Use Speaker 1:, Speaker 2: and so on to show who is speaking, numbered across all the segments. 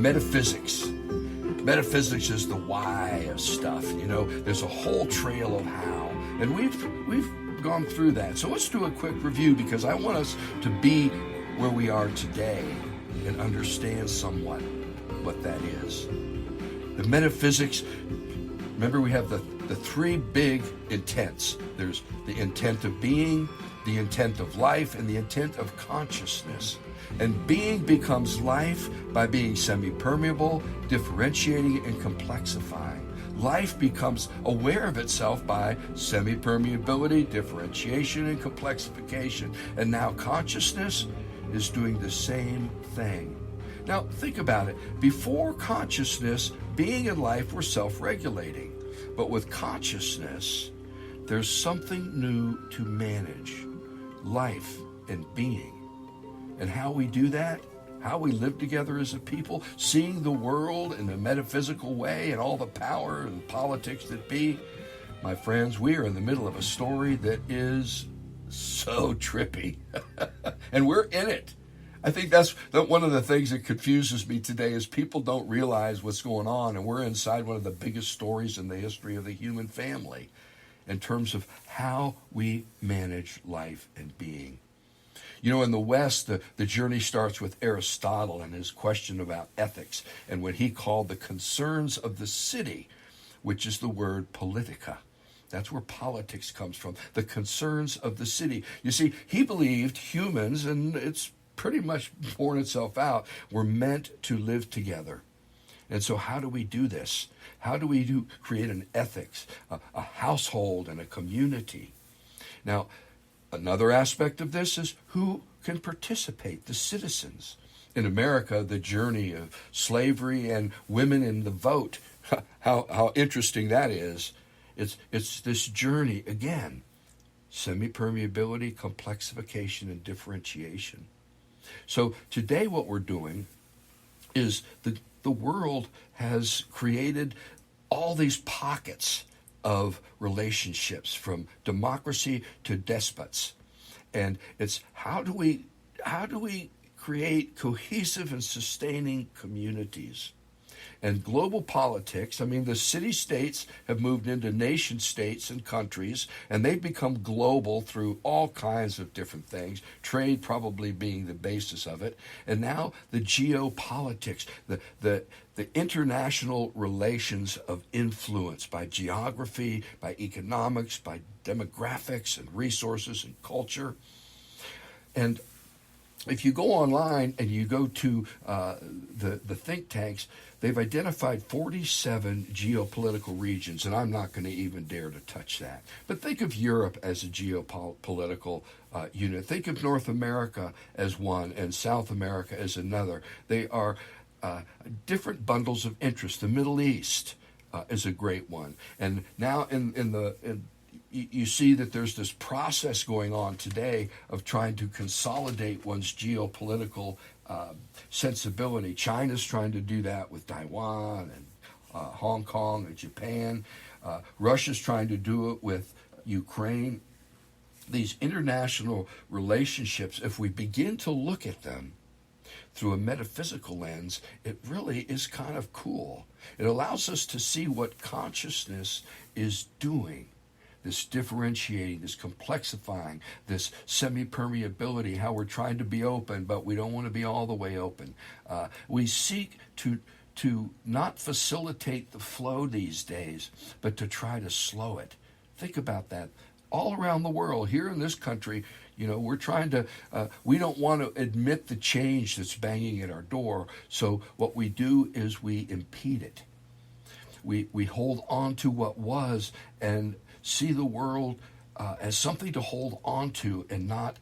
Speaker 1: metaphysics. Metaphysics is the why of stuff. There's a whole trail of how, and we've gone through that. So let's do a quick review, because I want us to be where we are today and understand somewhat what that is. The metaphysics, remember, we have the three big intents. There's the intent of being, the intent of life, and the intent of consciousness. And being becomes life by being semi-permeable, differentiating, and complexifying. Life becomes aware of itself by semi-permeability, differentiation, and complexification. And now consciousness is doing the same thing. Now, think about it. Before consciousness, being and life were self-regulating. But with consciousness, there's something new to manage: life and being. And how we do that, how we live together as a people, seeing the world in a metaphysical way and all the power and politics that be. My friends, we are in the middle of a story that is so trippy. And we're in it. I think that's one of the things that confuses me today, is people don't realize what's going on, and we're inside one of the biggest stories in the history of the human family in terms of how we manage life and being. In the West, the journey starts with Aristotle and his question about ethics, and what he called the concerns of the city, which is the word politica. That's where politics comes from, the concerns of the city. You see, he believed humans, and it's pretty much borne itself out, were meant to live together. And so how do we do this? How do we create an ethics, a household, and a community? Now, another aspect of this is who can participate, the citizens. In America, the journey of slavery and women in the vote, how interesting that is. It's this journey, again, semi-permeability, complexification, and differentiation. So today what we're doing is the world has created all these pockets of relationships, from democracy to despots. And it's how do we create cohesive and sustaining communities? And global politics, the city-states have moved into nation-states and countries, and they've become global through all kinds of different things, trade probably being the basis of it. And now the geopolitics, the international relations of influence by geography, by economics, by demographics and resources and culture. And if you go online and you go to the think tanks, they've identified 47 geopolitical regions, and I'm not going to even dare to touch that. But think of Europe as a geopolitical unit. Think of North America as one and South America as another. They are different bundles of interest. The Middle East is a great one. And now you see that there's this process going on today of trying to consolidate one's geopolitical sensibility. China's trying to do that with Taiwan and Hong Kong and Japan. Russia's trying to do it with Ukraine. These international relationships, if we begin to look at them through a metaphysical lens, it really is kind of cool. It allows us to see what consciousness is doing. This differentiating, this complexifying, this semi-permeability, how we're trying to be open, but we don't want to be all the way open. We seek to not facilitate the flow these days, but to try to slow it. Think about that. All around the world, here in this country, we're trying to, we don't want to admit the change that's banging at our door, so what we do is we impede it. We hold on to what was and see the world as something to hold on to and not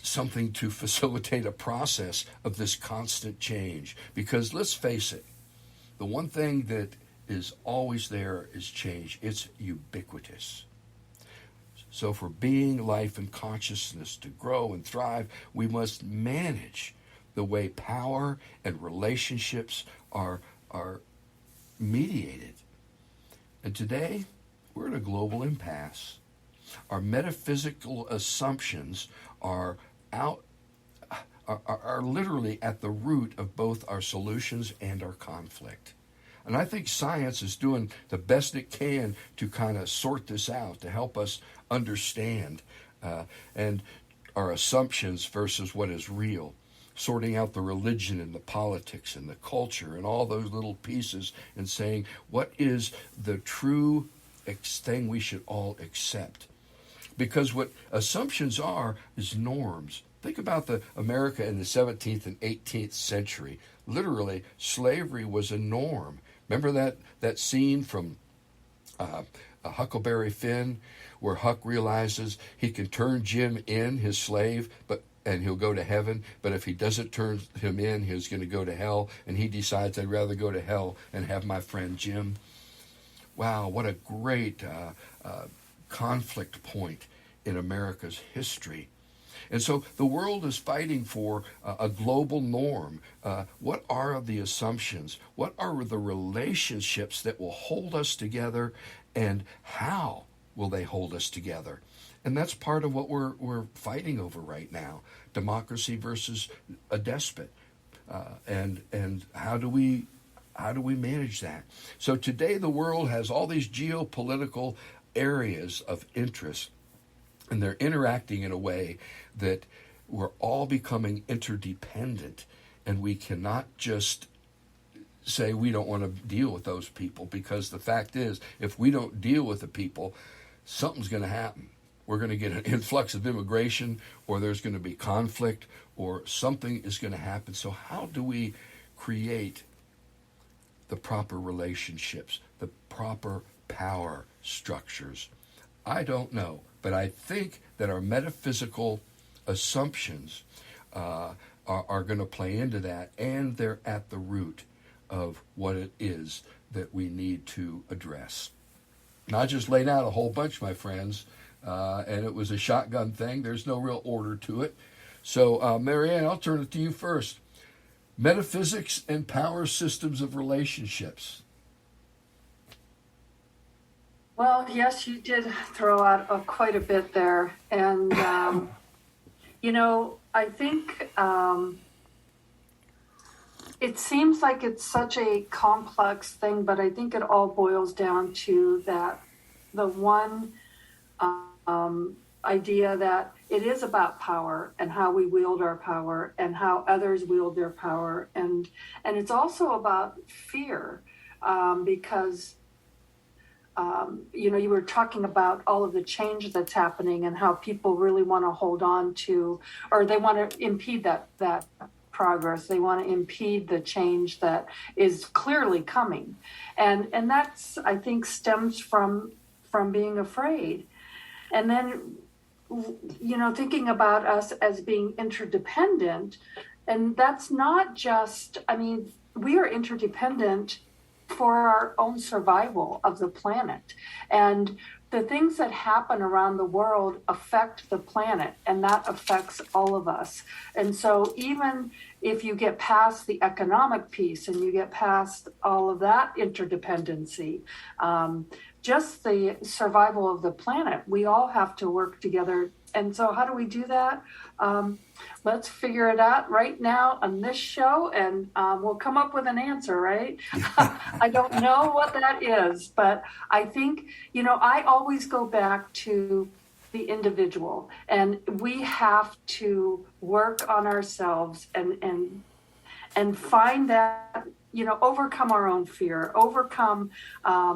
Speaker 1: something to facilitate a process of this constant change. Because let's face it, the one thing that is always there is change. It's ubiquitous. So for being, life, and consciousness to grow and thrive, we must manage the way power and relationships are mediated. And today, we're at a global impasse. Our metaphysical assumptions are are literally at the root of both our solutions and our conflict. And I think science is doing the best it can to kind of sort this out, to help us understand and our assumptions versus what is real, sorting out the religion and the politics and the culture and all those little pieces and saying, what is the true thing we should all accept? Because what assumptions are is norms. Think about the America in the 17th and 18th century. Literally, slavery was a norm. Remember that scene from Huckleberry Finn, where Huck realizes he can turn Jim in, his slave, and he'll go to heaven, but if he doesn't turn him in, he's going to go to hell, and he decides, I'd rather go to hell and have my friend Jim. Wow, what a great conflict point in America's history. And so the world is fighting for a global norm. What are the assumptions? What are the relationships that will hold us together, and how will they hold us together? And that's part of what we're fighting over right now: democracy versus a despot, and how do we manage that? So today the world has all these geopolitical areas of interest, and they're interacting in a way that we're all becoming interdependent, and we cannot just say we don't want to deal with those people, because the fact is, if we don't deal with the people, something's going to happen. We're going to get an influx of immigration, or there's going to be conflict, or something is going to happen. So how do we create the proper relationships, the proper power structures? I don't know, but I think that our metaphysical assumptions are going to play into that, and they're at the root of what it is that we need to address. And I just laid out a whole bunch, my friends, and it was a shotgun thing. There's no real order to it. So, Marianne, I'll turn it to you first. Metaphysics and power systems of relationships.
Speaker 2: Well, yes, you did throw out quite a bit there. And, I think it seems like it's such a complex thing, but I think it all boils down to the one idea that it is about power and how we wield our power and how others wield their power. And it's also about fear, because you were talking about all of the change that's happening and how people really want to hold on to, or they want to impede that progress. They want to impede the change that is clearly coming. And that's, I think, stems from being afraid. And then, thinking about us as being interdependent, and that's not just, we are interdependent for our own survival of the planet. And the things that happen around the world affect the planet, and that affects all of us. And so even if you get past the economic piece and you get past all of that interdependency, just the survival of the planet, we all have to work together. And so how do we do that? Let's figure it out right now on this show, and we'll come up with an answer, right? I don't know what that is, but I think, I always go back to the individual, and we have to work on ourselves and find that, overcome our own fear, overcome, our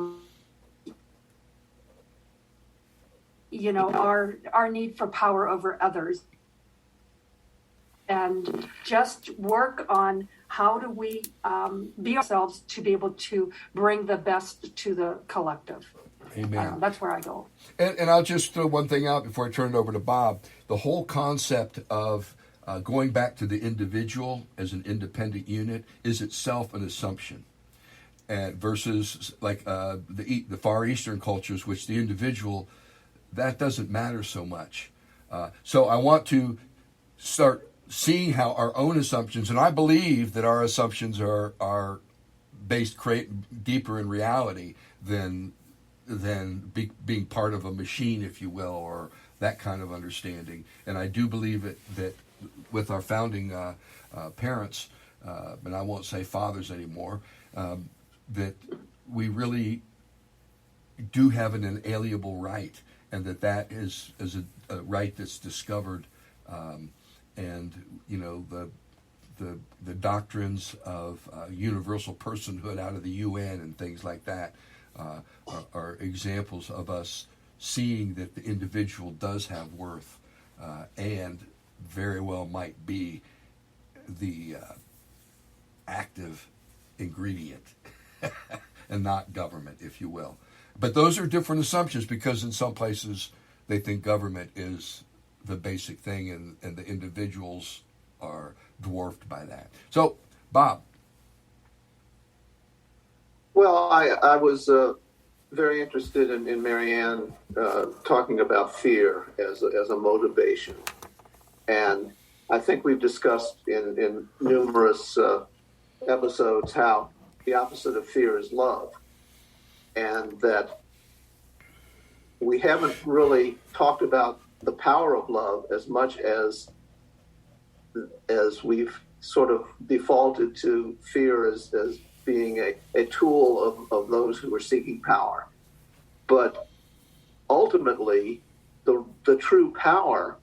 Speaker 2: need for power over others, and just work on how do we be ourselves to be able to bring the best to the collective.
Speaker 1: Amen.
Speaker 2: That's where I go.
Speaker 1: And I'll just throw one thing out before I turn it over to Bob. The whole concept of going back to the individual as an independent unit is itself an assumption. Versus like the Far Eastern cultures, which the individual, that doesn't matter so much. So I want to start seeing how our own assumptions, and I believe that our assumptions are based deeper in reality than being part of a machine, if you will, or that kind of understanding. And I do believe that with our founding parents, and I won't say fathers anymore, that we really do have an inalienable right, and that is a right that's discovered, and the doctrines of universal personhood out of the UN and things like that are examples of us seeing that the individual does have worth, and very well might be the active ingredient and not government, if you will. But those are different assumptions, because in some places they think government is the basic thing, and the individuals are dwarfed by that. So, Bob.
Speaker 3: Well, I was very interested in Marianne talking about fear as a motivation. And I think we've discussed in numerous episodes how the opposite of fear is love. And that we haven't really talked about the power of love as much as we've sort of defaulted to fear as being a tool of those who are seeking power. But ultimately, the true power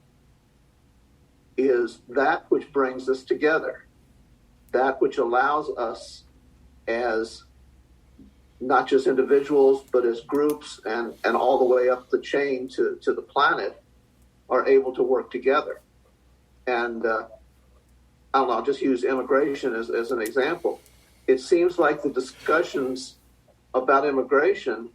Speaker 3: is that which brings us together, that which allows us as not just individuals, but as groups and all the way up the chain to the planet are able to work together. And I don't know, I'll just use immigration as an example. It seems like the discussions about immigration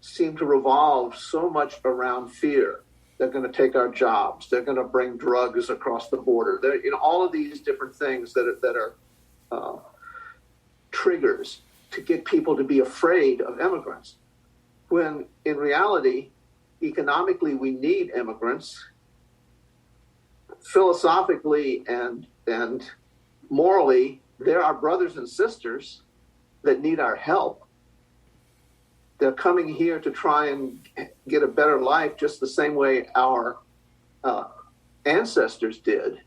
Speaker 3: seem to revolve so much around fear. They're going to take our jobs. They're going to bring drugs across the border. All of these different things that are triggers to get people to be afraid of immigrants. When in reality, economically, we need immigrants. Philosophically and morally, they're our brothers and sisters that need our help. They're coming here to try and get a better life just the same way our ancestors did.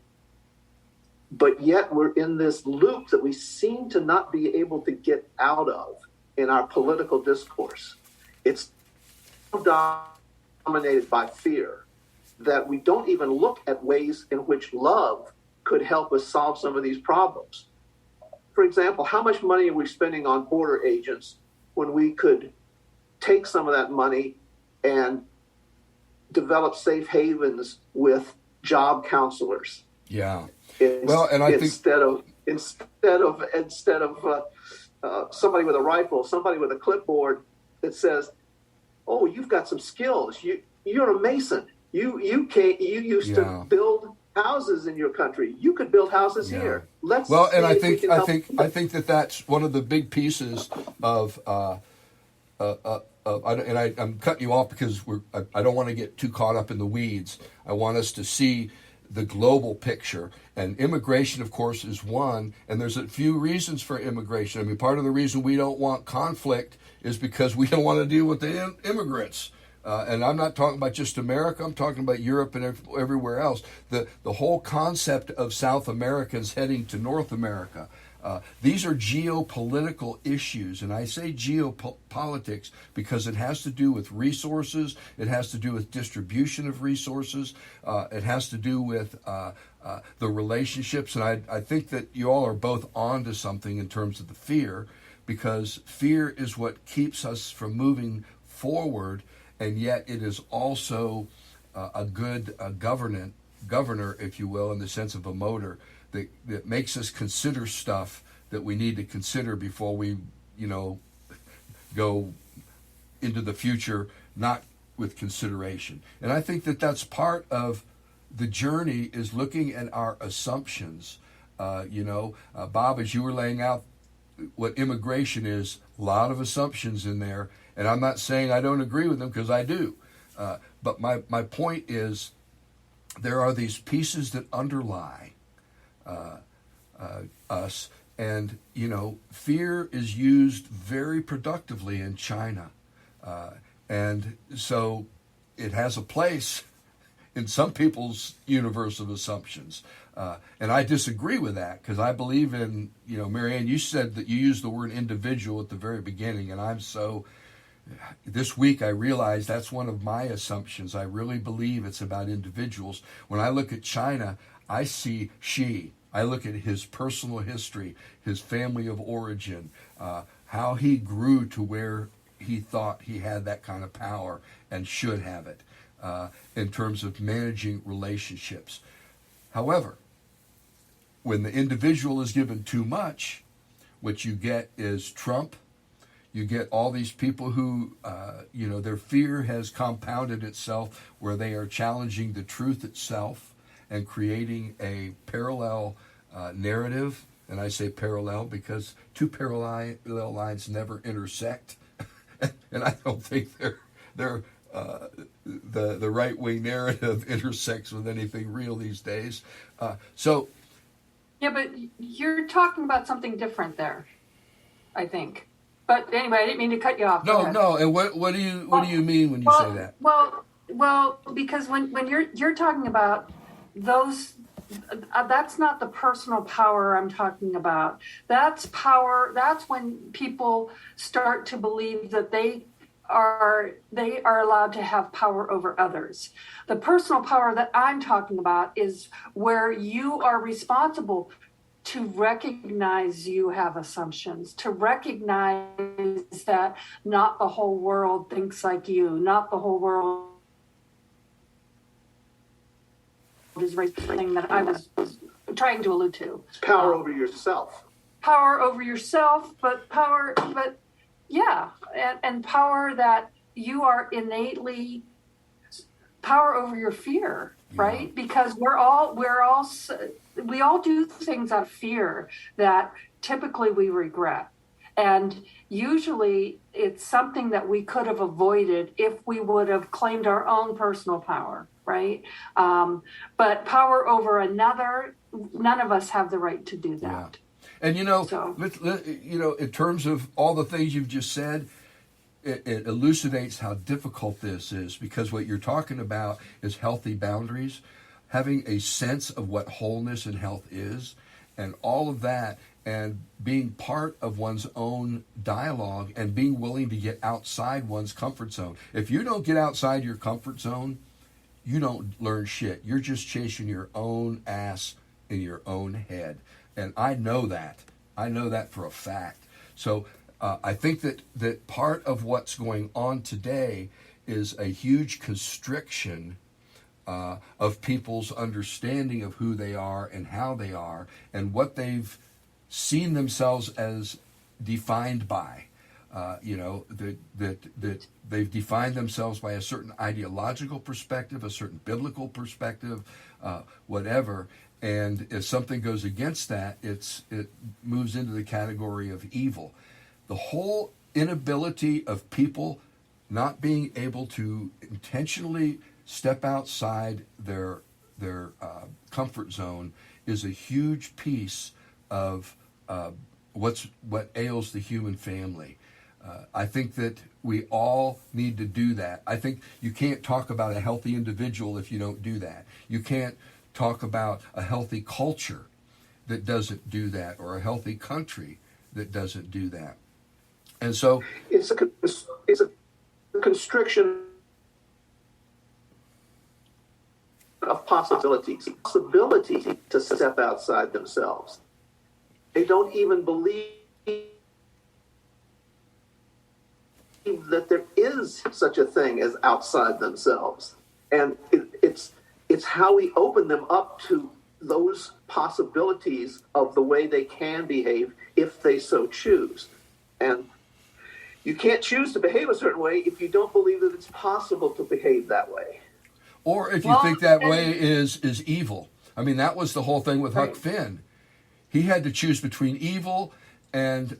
Speaker 3: But yet we're in this loop that we seem to not be able to get out of in our political discourse. It's dominated by fear that we don't even look at ways in which love could help us solve some of these problems. For example, how much money are we spending on border agents when we could take some of that money and develop safe havens with job counselors?
Speaker 1: Yeah. Well, and I think
Speaker 3: instead of somebody with a rifle, somebody with a clipboard that says, "Oh, you've got some skills. You're a mason. You used to build houses in your country. You could build houses here. Let's."
Speaker 1: Well, and I think that's one of the big pieces of. I'm cutting you off because I don't want to get too caught up in the weeds. I want us to see the global picture, and immigration, of course, is one. And there's a few reasons for immigration. I mean, part of the reason we don't want conflict is because we don't want to deal with the immigrants. And I'm not talking about just America. I'm talking about Europe and everywhere else. The whole concept of South Americans heading to North America. These are geopolitical issues, and I say geopolitics because it has to do with resources, it has to do with distribution of resources, it has to do with the relationships, and I think that you all are both onto something in terms of the fear, because fear is what keeps us from moving forward, and yet it is also a good governor, if you will, in the sense of a motor, that makes us consider stuff that we need to consider before we, go into the future, not with consideration. And I think that that's part of the journey, is looking at our assumptions. Bob, as you were laying out what immigration is, a lot of assumptions in there. And I'm not saying I don't agree with them, because I do. But my point is, there are these pieces that underlie us, and fear is used very productively in China, and so it has a place in some people's universe of assumptions. And I disagree with that because I believe in, Marianne, you said that you used the word individual at the very beginning, and this week I realized that's one of my assumptions. I really believe it's about individuals. When I look at China, I see Xi. I look at his personal history, his family of origin, how he grew to where he thought he had that kind of power and should have it in terms of managing relationships. However, when the individual is given too much, what you get is Trump. You get all these people who, their fear has compounded itself where they are challenging the truth itself and creating a parallel narrative. And I say parallel because two parallel lines never intersect. And I don't think the right-wing narrative intersects with anything real these days.
Speaker 2: Yeah, but you're talking about something different there, I think. But anyway, I didn't mean to cut you off.
Speaker 1: No. And what do you mean when you say that?
Speaker 2: Well, because when you're talking about those, that's not the personal power I'm talking about. That's power. That's when people start to believe that they are allowed to have power over others. The personal power that I'm talking about is where you are responsible to recognize you have assumptions, to recognize that not the whole world thinks like you, not the whole world is right, thing that I was trying to allude to.
Speaker 3: Power over yourself.
Speaker 2: Power over yourself, and power that you are innately, power over your fear, right? Because we all do things out of fear that typically we regret. And usually it's something that we could have avoided if we would have claimed our own personal power, right? But power over another, none of us have the right to do that.
Speaker 1: Yeah. And in terms of all the things you've just said, it elucidates how difficult this is, because what you're talking about is healthy boundaries, having a sense of what wholeness and health is, and all of that, and being part of one's own dialogue and being willing to get outside one's comfort zone. If you don't get outside your comfort zone, you don't learn shit. You're just chasing your own ass in your own head. And I know that. I know that for a fact. So I think that part of what's going on today is a huge constriction of people's understanding of who they are and how they are and what they've seen themselves as defined by. That they've defined themselves by a certain ideological perspective, a certain biblical perspective, whatever. And if something goes against that, it moves into the category of evil. The whole inability of people not being able to intentionally step outside their comfort zone is a huge piece of what ails the human family. I think that we all need to do that. I think you can't talk about a healthy individual if you don't do that. You can't talk about a healthy culture that doesn't do that, or a healthy country that doesn't do that. And so
Speaker 3: it's a constriction of possibilities, possibility to step outside themselves. They don't even believe that there is such a thing as outside themselves. And it's how we open them up to those possibilities of the way they can behave if they so choose. And you can't choose to behave a certain way if you don't believe that it's possible to behave that way.
Speaker 1: Or if you think that way is evil. I mean, that was the whole thing with Huck Finn. He had to choose between evil and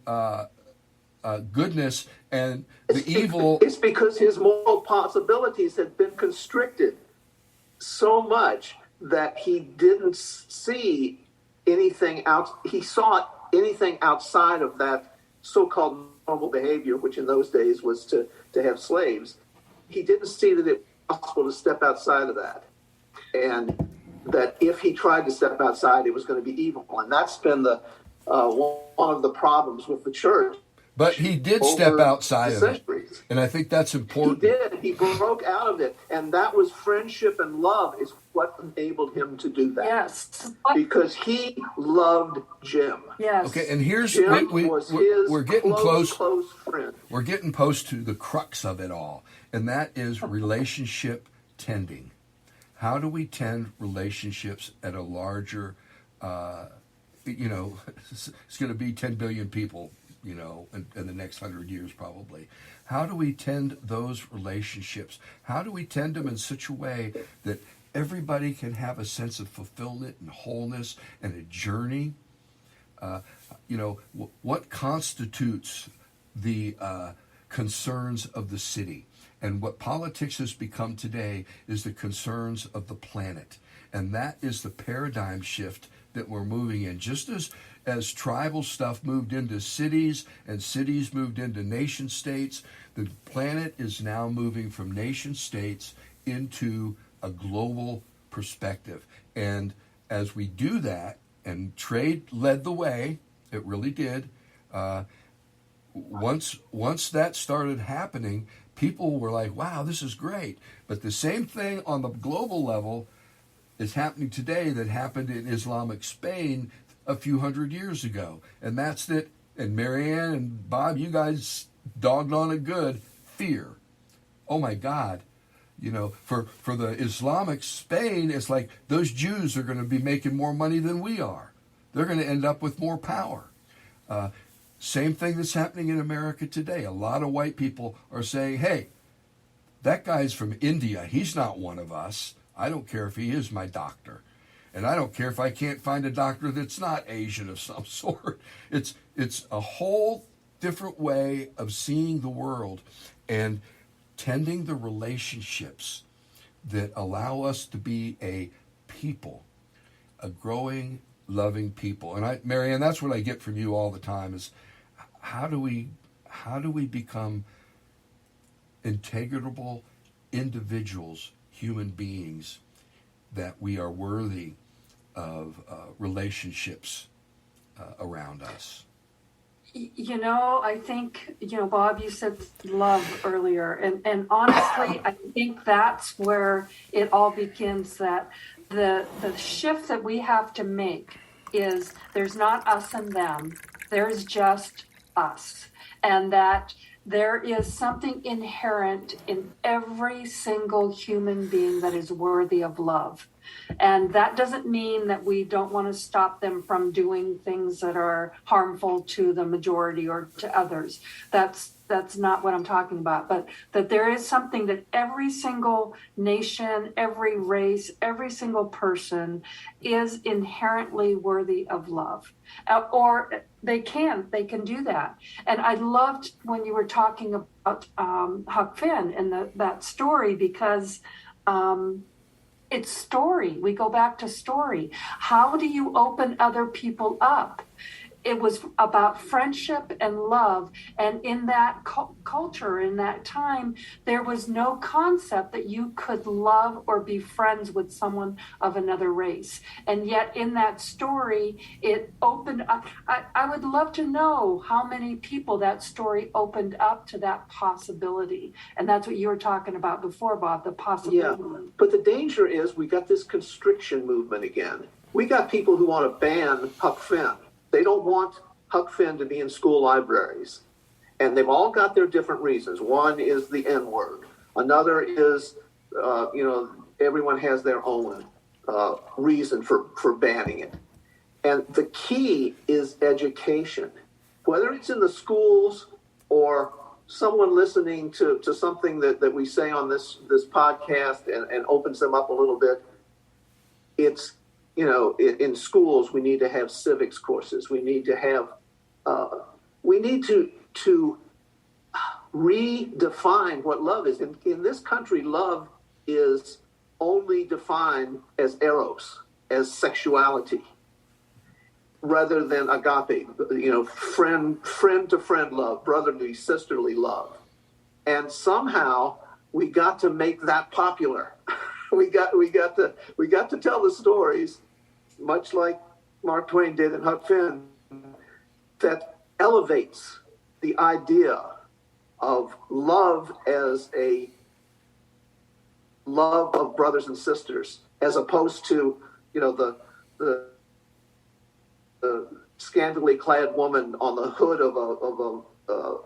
Speaker 1: goodness, and evil...
Speaker 3: It's because his moral possibilities had been constricted so much that he didn't see anything he saw anything outside of that so-called normal behavior, which in those days was to have slaves. He didn't see that it was possible to step outside of that. And that if he tried to step outside, it was going to be evil. And that's been the one of the problems with the church.
Speaker 1: But he did step outside of it. And I think that's important.
Speaker 3: He did. He broke out of it. And that was friendship and love is what enabled him to do that.
Speaker 2: Yes.
Speaker 3: Because he loved Jim.
Speaker 2: Yes.
Speaker 1: Okay, and here's
Speaker 3: Jim was his
Speaker 1: we're getting
Speaker 3: close friend.
Speaker 1: We're getting close to the crux of it all, and that is relationship tending. How do we tend relationships at a larger, it's going to be 10 billion people, in the next 100 years probably. How do we tend those relationships? How do we tend them in such a way that everybody can have a sense of fulfillment and wholeness and a journey? What constitutes the concerns of the city? And what politics has become today is the concerns of the planet. And that is the paradigm shift that we're moving in. Just as tribal stuff moved into cities and cities moved into nation states, the planet is now moving from nation states into a global perspective. And as we do that, and trade led the way, it really did, once that started happening, people were like, wow, this is great. But the same thing on the global level is happening today that happened in Islamic Spain a few hundred years ago. And that's it. And Marianne and Bob, you guys dogged on it good. Fear. Oh my God. For the Islamic Spain, it's like those Jews are going to be making more money than we are. They're going to end up with more power. Same thing that's happening in America today. A lot of white people are saying, hey, that guy's from India. He's not one of us. I don't care if he is my doctor. And I don't care if I can't find a doctor that's not Asian of some sort. It's a whole different way of seeing the world and tending the relationships that allow us to be a people, a growing, loving people. And Marianne, that's what I get from you all the time is how do we become integrable individuals, human beings, that we are worthy of relationships around us?
Speaker 2: I think, Bob, you said love earlier. And honestly, I think that's where it all begins, that the shift that we have to make is there's not us and them, there's just us. And that there is something inherent in every single human being that is worthy of love. And that doesn't mean that we don't want to stop them from doing things that are harmful to the majority or to others. That's not what I'm talking about, but that there is something that every single nation, every race, every single person is inherently worthy of love. Or they can do that. And I loved when you were talking about Huck Finn and that story, because it's story. We go back to story. How do you open other people up? It was about friendship and love. And in that culture, in that time, there was no concept that you could love or be friends with someone of another race. And yet in that story, it opened up. I would love to know how many people that story opened up to that possibility. And that's what you were talking about before, Bob, the possibility.
Speaker 3: Yeah, but the danger is we got this constriction movement again. We got people who want to ban Huck Finn. They don't want Huck Finn to be in school libraries. And they've all got their different reasons. One is the N-word. Another is, everyone has their own reason for banning it. And the key is education. Whether it's in the schools or someone listening to something that we say on this podcast and opens them up a little bit, it's, in schools, we need to have civics courses. We need to have, we need to redefine what love is. In this country, love is only defined as eros, as sexuality, rather than agape, friend to friend love, brotherly, sisterly love. And somehow we got to make that popular. we got to tell the stories, much like Mark Twain did in Huck Finn, that elevates the idea of love as a love of brothers and sisters, as opposed to, the scantily clad woman on the hood of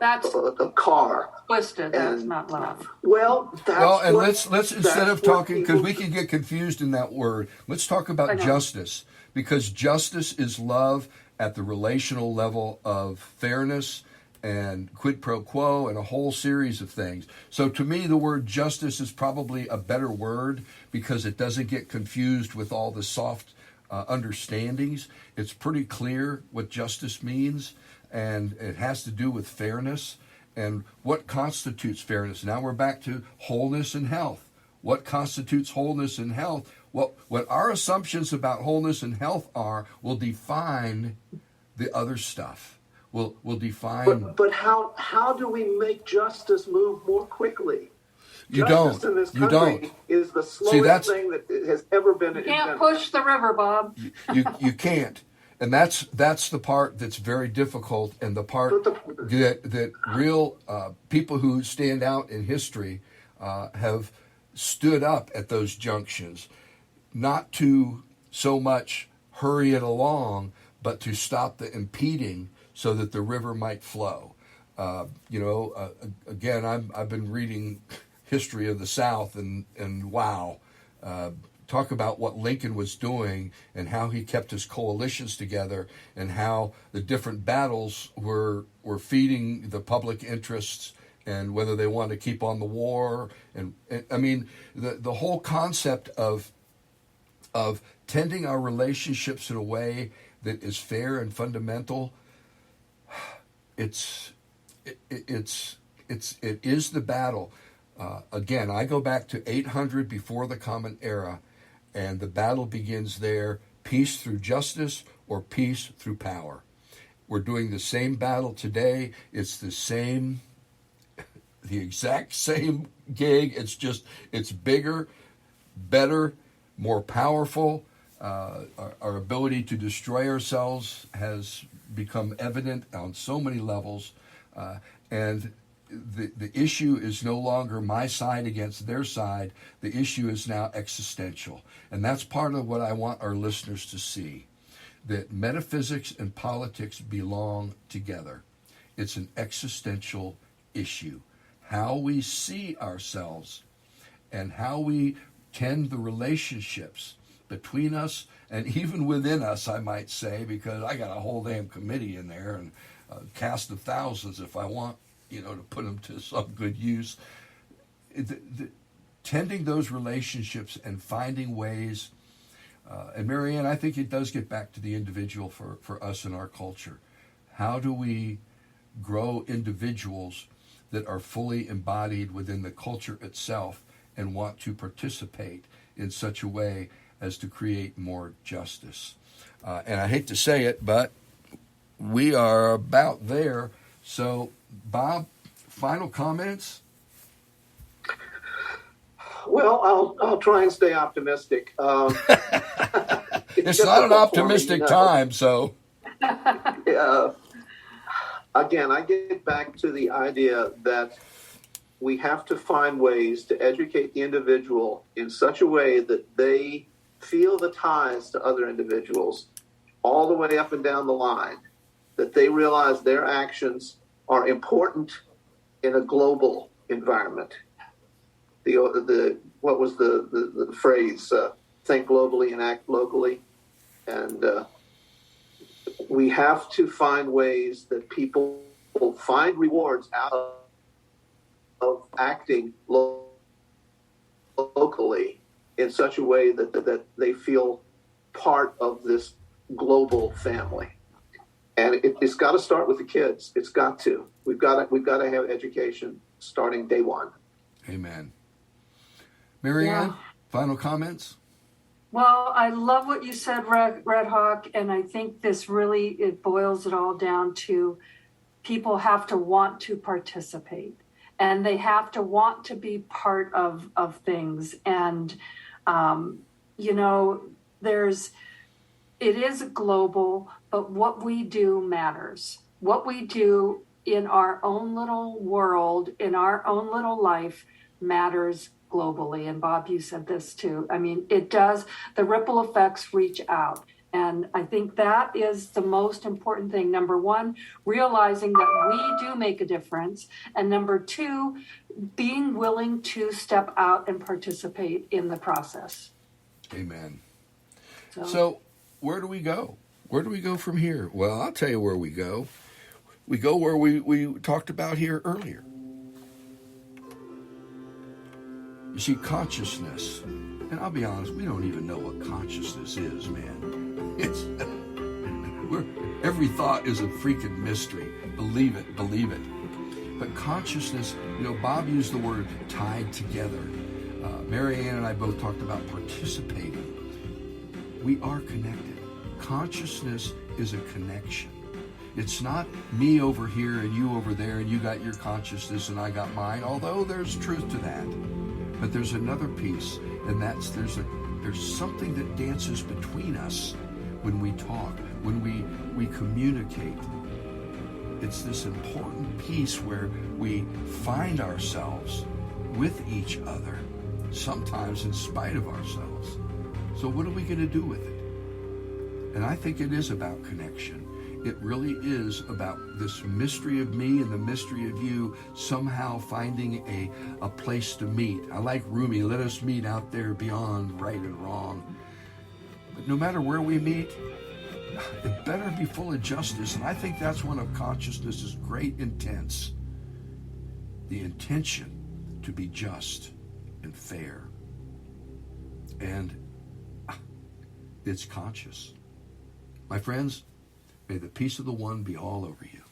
Speaker 2: That's
Speaker 3: a car.
Speaker 2: twisted. That's not love.
Speaker 3: Well,
Speaker 1: let's instead of talking, because we can get confused in that word, let's talk about justice, because justice is love at the relational level of fairness and quid pro quo and a whole series of things. So to me, the word justice is probably a better word because it doesn't get confused with all the soft understandings. It's pretty clear what justice means, and it has to do with fairness and what constitutes fairness. Now we're back to wholeness and health. What constitutes wholeness and health? What our assumptions about wholeness and health are will define the other stuff. Will define.
Speaker 3: But how do we make justice move more quickly?
Speaker 1: You
Speaker 3: Justice
Speaker 1: don't.
Speaker 3: in this
Speaker 1: You
Speaker 3: country
Speaker 1: don't.
Speaker 3: is the slowest thing that has ever been
Speaker 2: You
Speaker 3: invented.
Speaker 2: can't push the river, Bob.
Speaker 1: You can't. And that's the part that's very difficult, and the part that real people who stand out in history have stood up at those junctions, not to so much hurry it along, but to stop the impeding so that the river might flow. Again, I've been reading history of the South, and wow. Talk about what Lincoln was doing and how he kept his coalitions together and how the different battles were feeding the public interests and whether they wanted to keep on the war. And I mean, the whole concept of tending our relationships in a way that is fair and fundamental, it is the battle. Again, I go back to 800 before the Common Era, and the battle begins there: peace through justice or peace through power. We're doing the same battle today. It's the exact same gig. It's bigger, better, more powerful. Our ability to destroy ourselves has become evident on so many levels, and the issue is no longer my side against their side. The issue is now existential. And that's part of what I want our listeners to see, that metaphysics and politics belong together. It's an existential issue. How we see ourselves and how we tend the relationships between us and even within us, I might say, because I got a whole damn committee in there and a cast of thousands if I want, to put them to some good use. Tending those relationships and finding ways, and Marianne, I think it does get back to the individual for us in our culture. How do we grow individuals that are fully embodied within the culture itself and want to participate in such a way as to create more justice? And I hate to say it, but we are about there. So, Bob, final comments?
Speaker 3: Well, I'll try and stay optimistic.
Speaker 1: It's not an optimistic time, so.
Speaker 3: Again, I get back to the idea that we have to find ways to educate the individual in such a way that they feel the ties to other individuals all the way up and down the line, that they realize their actions are important in a global environment. What was the phrase? Think globally and act locally. And we have to find ways that people will find rewards out of acting locally in such a way that they feel part of this global family. And it's got to start with the kids. It's got to. We've got to have education starting day one.
Speaker 1: Amen. Marianne, final comments?
Speaker 2: Well, I love what you said, Red Hawk, and I think it boils it all down to people have to want to participate, and they have to want to be part of things. And You know, it is global, but what we do matters. What we do in our own little world, in our own little life, matters globally. And Bob, you said this too. I mean, it does, the ripple effects reach out. And I think that is the most important thing. Number one, realizing that we do make a difference. And number two, being willing to step out and participate in the process.
Speaker 1: Amen. So where do we go? Where do we go from here? Well, I'll tell you where we go. We go where we talked about here earlier. You see, consciousness, and I'll be honest, we don't even know what consciousness is, man. Every thought is a freaking mystery. Believe it, believe it. But consciousness, Bob used the word tied together. Mary Ann and I both talked about participating. We are connected. Consciousness is a connection. It's not me over here and you over there and you got your consciousness and I got mine, although there's truth to that. But there's another piece, and that's there's something that dances between us when we talk, when we communicate. It's this important piece where we find ourselves with each other, sometimes in spite of ourselves. So what are we going to do with it? And I think it is about connection. It really is about this mystery of me and the mystery of you somehow finding a place to meet. I like Rumi, let us meet out there beyond right and wrong. But no matter where we meet, it better be full of justice. And I think that's one of consciousness's great intents. The intention to be just and fair. And it's conscious. My friends, may the peace of the one be all over you.